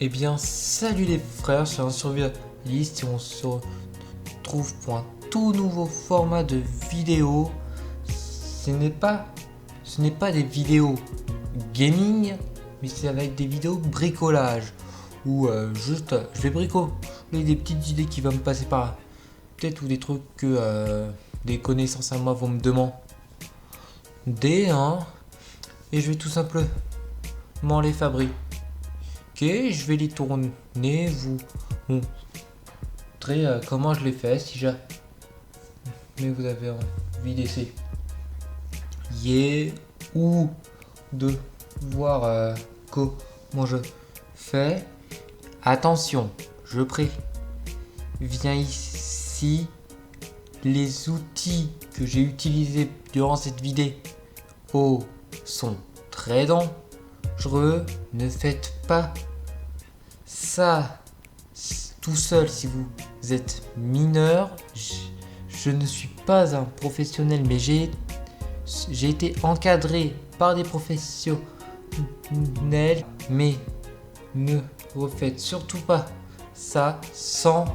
Eh bien, salut les frères, c'est un survivaliste et on se retrouve pour un tout nouveau format de vidéo. Ce n'est pas des vidéos gaming, mais ça va être des vidéos bricolage. Où je vais bricoler des petites idées qui vont me passer par la tête ou des trucs que des connaissances à moi vont me demander. Hein, et je vais tout simplement les fabriquer. Je vais les tourner, vous montrer comment je les fais si jamais vous avez envie d'essayer ou de voir comment je fais. Attention, je préviens ici, les outils que j'ai utilisés durant cette vidéo sont très dangereux. Ne faites pas ça tout seul si vous êtes mineur. Je ne suis pas un professionnel, mais j'ai été encadré par des professionnels, mais ne refaites surtout pas ça sans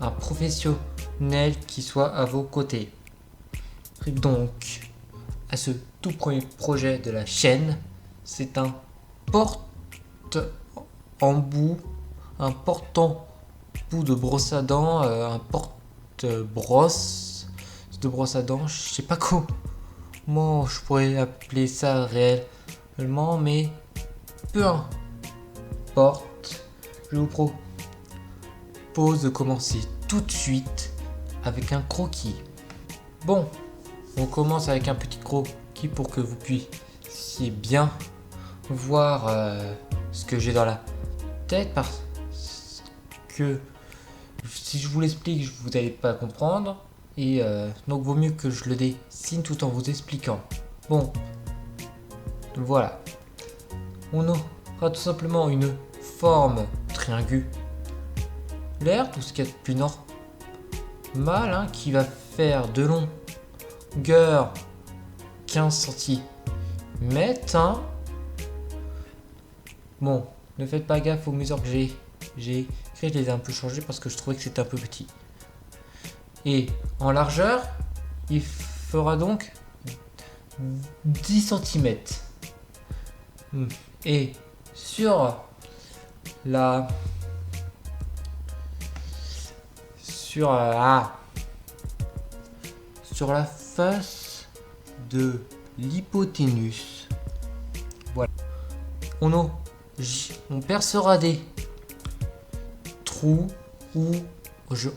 un professionnel qui soit à vos côtés. Donc, à ce tout premier projet de la chaîne, c'est un porte-embout, un porte-embout de brosse à dents, un porte-brosse de brosse à dents, je sais pas comment je pourrais appeler ça réellement, mais peu importe, je vous propose de commencer tout de suite avec un croquis. Bon, on commence avec un petit croquis pour que vous puissiez bien voir ce que j'ai dans la tête, parce que si je vous l'explique, vous n'allez pas comprendre, et donc vaut mieux que je le dessine tout en vous expliquant. Bon, voilà, on aura tout simplement une forme triangulaire, tout ce qu'il y a de plus normal, hein, qui va faire de longueur 15 cm. Hein. Bon, ne faites pas gaffe aux mesures que j'ai écrites, je les ai un peu changées parce que je trouvais que c'était un peu petit. Et en largeur, il fera donc 10 cm. Et sur la face de l'hypoténuse, voilà, on percera des trous où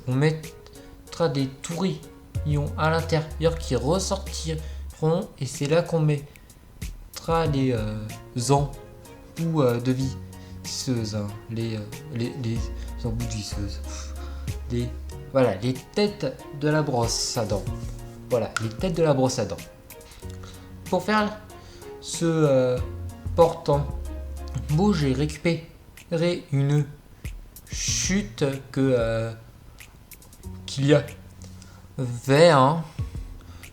on mettra des tourillons à l'intérieur qui ressortiront, et c'est là qu'on mettra les embouts de visseuse, hein, les embouts de visseuse, voilà, les têtes de la brosse à dents. Voilà, les têtes de la brosse à dents. Pour faire ce porte-embout, j'ai récupéré une chute qu'il y avait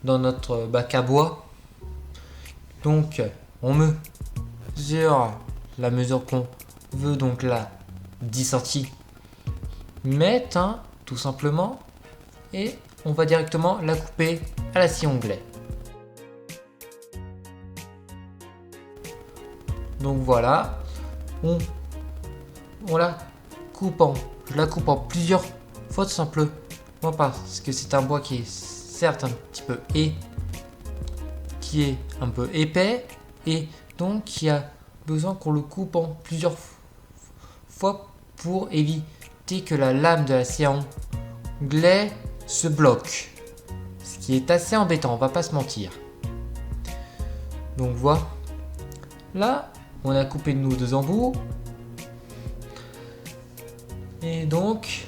dans notre bac à bois. Donc, on mesure la mesure qu'on veut, donc là, 10 cm, tout simplement, et on va directement la couper à la scie onglet. Donc voilà, je la coupe en plusieurs fois, tout simplement parce que c'est un bois qui est certes un petit peu qui est un peu épais, et donc il y a besoin qu'on le coupe en plusieurs fois pour éviter que la lame de la scie onglet se bloque, ce qui est assez embêtant, on va pas se mentir. Donc voilà, là on a coupé nos deux embouts, et donc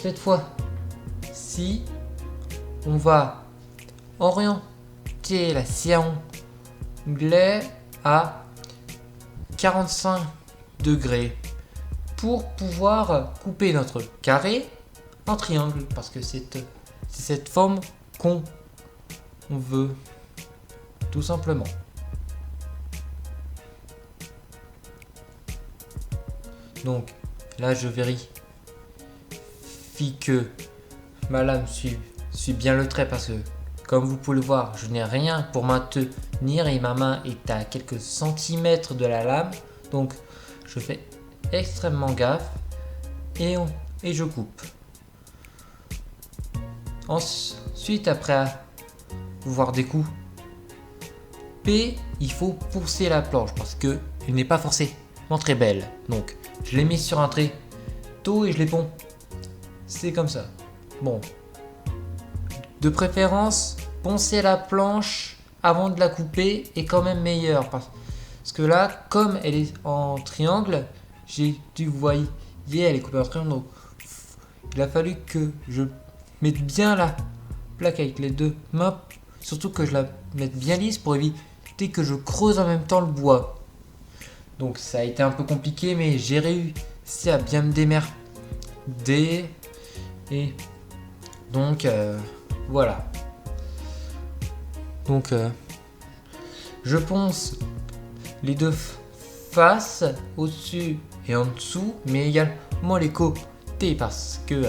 cette fois-ci on va orienter la scie onglet à 45 degrés pour pouvoir couper notre carré en triangle, parce que c'est cette forme qu'on veut, tout simplement. Donc là je vérifie que ma lame suit bien le trait parce que comme vous pouvez le voir, je n'ai rien pour maintenir et ma main est à quelques centimètres de la lame. Donc je fais extrêmement gaffe et je coupe. Ensuite, après avoir des coups P, il faut pousser la planche parce qu'elle n'est pas forcément très belle. Donc je l'ai mis sur un tréteau et je les ponds. C'est comme ça. Bon. De préférence, poncer la planche avant de la couper est quand même meilleur. Parce que là, comme elle est en triangle, vous voyez, elle est coupée en triangle. Donc, il a fallu que je mette bien la plaque avec les deux mains. Surtout que je la mette bien lisse pour éviter que je creuse en même temps le bois. Donc ça a été un peu compliqué, mais j'ai réussi à bien me démerder. Et donc voilà. Donc je ponce les deux faces, au-dessus et en dessous, mais également les côtés parce que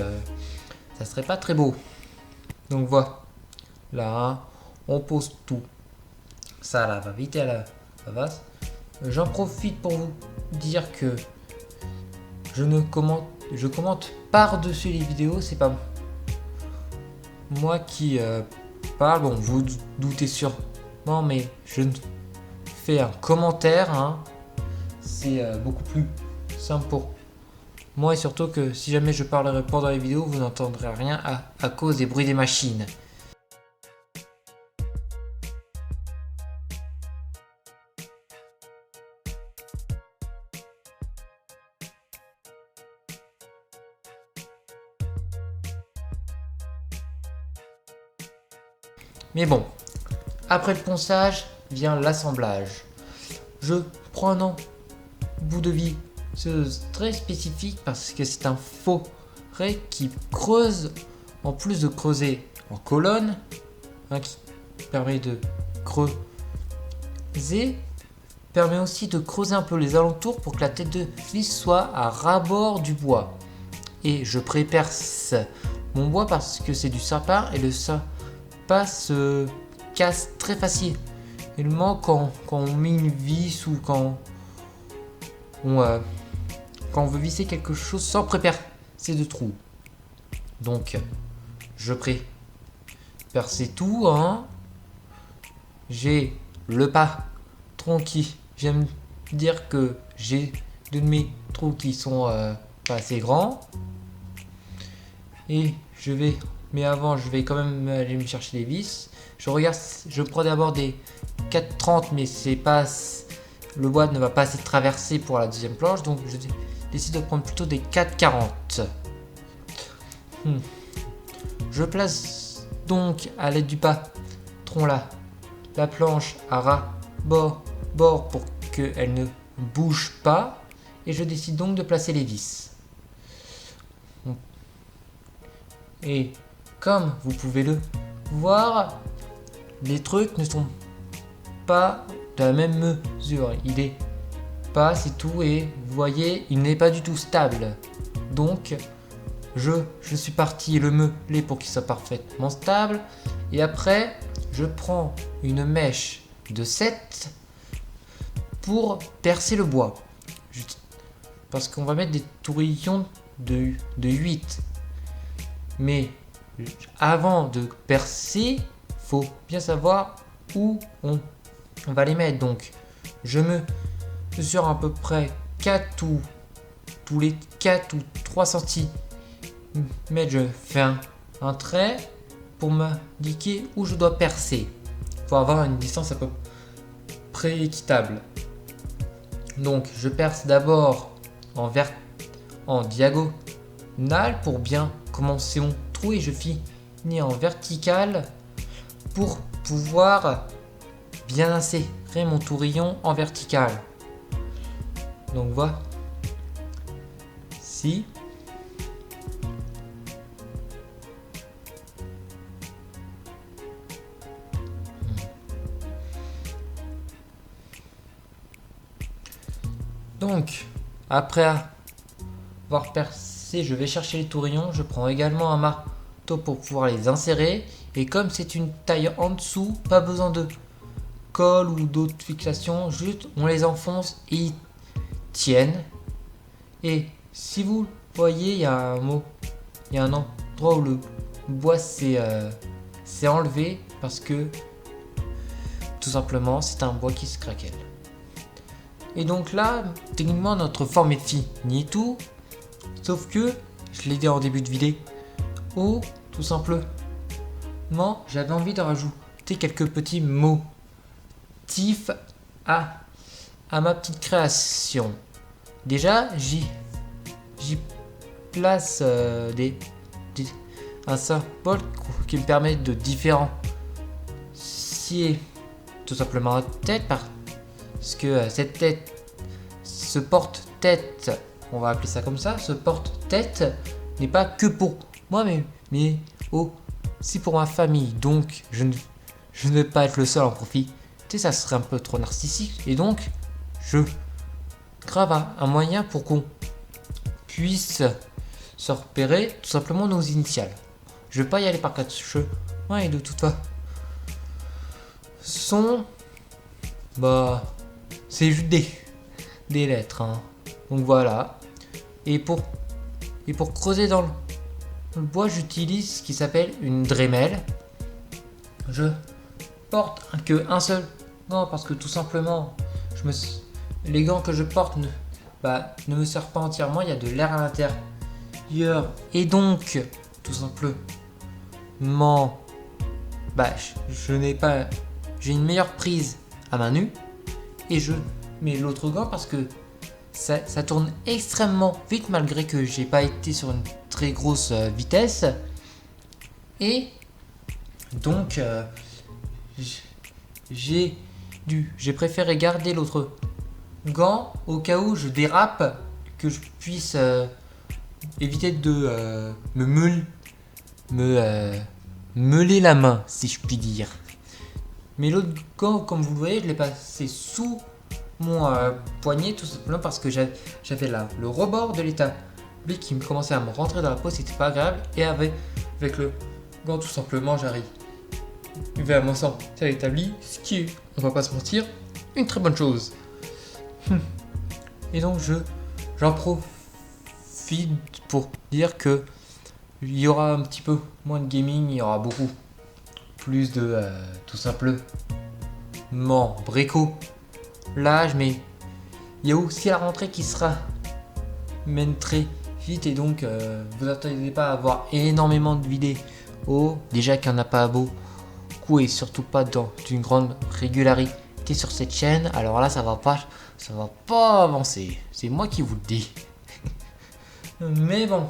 ça serait pas très beau. Donc voilà, là on pose tout. Ça là va vite à la vase. J'en profite pour vous dire que je commente par-dessus les vidéos, c'est pas moi qui parle. Bon, vous doutez sûrement, mais je fais un commentaire. Hein. C'est beaucoup plus simple pour moi et surtout que si jamais je parlerai pendant les vidéos, vous n'entendrez rien à cause des bruits des machines. Mais bon, après le ponçage vient l'assemblage. Je prends un bout de vis très spécifique parce que c'est un forêt qui creuse, en plus de creuser en colonne, hein, qui permet de creuser, permet aussi de creuser un peu les alentours pour que la tête de vis soit à ras-bord du bois. Et je préperce mon bois parce que c'est du sapin et le sapin se casse très facilement quand on met une vis ou quand on veut visser quelque chose sans prépercer de trous. Donc je préperce tout. Hein. J'ai le patron qui j'aime dire que j'ai deux de mes trous qui sont pas assez grands. Et mais avant je vais quand même aller me chercher les vis. Je prends d'abord des 4,30 mais c'est pas, le bois ne va pas assez traverser pour la deuxième planche, donc je décide de prendre plutôt des 4,40. Je place donc à l'aide du patron la planche à ras-bord pour qu'elle ne bouge pas et je décide donc de placer les vis. Et comme vous pouvez le voir, les trucs ne sont pas de la même mesure. Il est pas, c'est tout, et vous voyez, il n'est pas du tout stable. Donc, je suis parti le meuler pour qu'il soit parfaitement stable. Et après, je prends une mèche de 7 pour percer le bois. Parce qu'on va mettre des tourillons de 8. Mais avant de percer, faut bien savoir où on va les mettre. Donc, je mesure à peu près 4 ou tous les 4 ou 3 cm. Je fais un trait pour m'indiquer où je dois percer. Pour avoir une distance à peu près équitable. Donc, je perce d'abord en diagonale pour bien commencer mon trou et je finis en vertical pour pouvoir bien insérer mon tourillon en vertical. Donc voilà. Si. Donc, après avoir percé, je vais chercher les tourillons. Je prends également un marteau pour pouvoir les insérer. Et comme c'est une taille en dessous, pas besoin de colle ou d'autres fixations. Juste, on les enfonce et ils tiennent. Et si vous voyez, il y a un endroit où le bois s'est enlevé parce que tout simplement c'est un bois qui se craquelle. Et donc là, techniquement notre forme est finie et tout, sauf que, je l'ai dit en début de vidéo, tout simplement j'avais envie de rajouter quelques petits motifs à ma petite création. Déjà, j'y place un symbole qui me permet de différencier tout simplement la tête parce que cette tête, ce porte-tête, on va appeler ça comme ça, ce porte-tête n'est pas que pour moi mais aussi pour ma famille. Donc je ne vais pas être le seul à en profiter, ça serait un peu trop narcissique et donc je grave un moyen pour qu'on puisse se repérer tout simplement nos initiales. Je vais pas y aller par quatre chemins et de toute façon, c'est juste des lettres. Hein. Donc voilà. Et pour creuser dans le bois, j'utilise ce qui s'appelle une Dremel. Je porte que un seul gant parce que tout simplement, les gants que je porte ne me servent pas entièrement. Il y a de l'air à l'intérieur et donc tout simplement, j'ai une meilleure prise à main nue et je mets l'autre gant parce que ça tourne extrêmement vite malgré que j'ai pas été sur une très grosse vitesse et donc j'ai préféré garder l'autre gant au cas où je dérape, que je puisse éviter de me meuler la main, si je puis dire. Mais l'autre gant, comme vous le voyez, je l'ai passé sous mon poignet, tout simplement parce que j'avais là le rebord de l'établi qui me commençait à me rentrer dans la peau, c'était pas agréable. Et avec le gant, tout simplement, j'arrive vers mon sang à l'établi, ce qui est, on va pas se mentir, une très bonne chose. Et donc j'en profite pour dire que il y aura un petit peu moins de gaming, il y aura beaucoup plus de tout simplement bricolage, mais il y a aussi la rentrée qui sera mène très vite et donc vous attendez pas à avoir énormément de vidéos, déjà qu'il n'y en a pas beaucoup et surtout pas dans une grande régularité sur cette chaîne. Alors là ça va pas avancer, c'est moi qui vous le dis. Mais bon,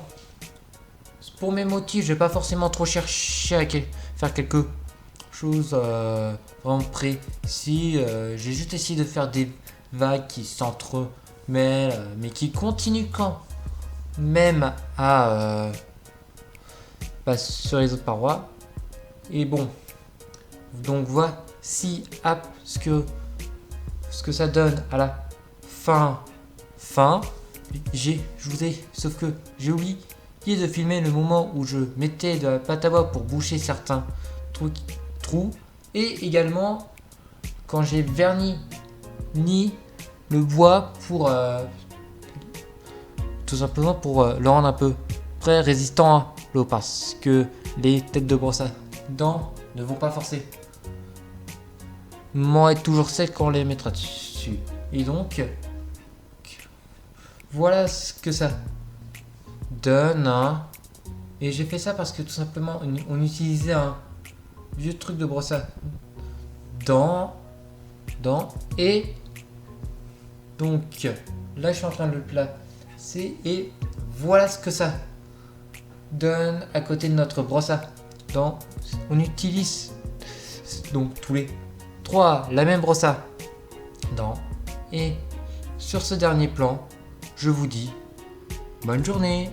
pour mes motifs, je vais pas forcément trop chercher à faire quelque chose vraiment précis. J'ai juste essayé de faire des vagues qui s'entremêlent, mais qui continuent quand même à sur les autres parois. Et bon, donc voici ce que ça donne à la fin. Sauf que j'ai oublié de filmer le moment où je mettais de la pâte à bois pour boucher certains trous et également quand j'ai verni le bois pour tout simplement pour le rendre un peu près résistant à l'eau parce que les têtes de brosse à dents ne vont pas forcément être toujours secs quand on les mettra dessus. Et donc voilà ce que ça donne. Hein. Et j'ai fait ça parce que tout simplement on utilisait un vieux truc de brosse à dents. Et donc là je suis en train de le placer et voilà ce que ça donne à côté de notre brosse à dents. On utilise donc tous les trois la même brosse à dents. Et sur ce dernier plan, je vous dis bonne journée.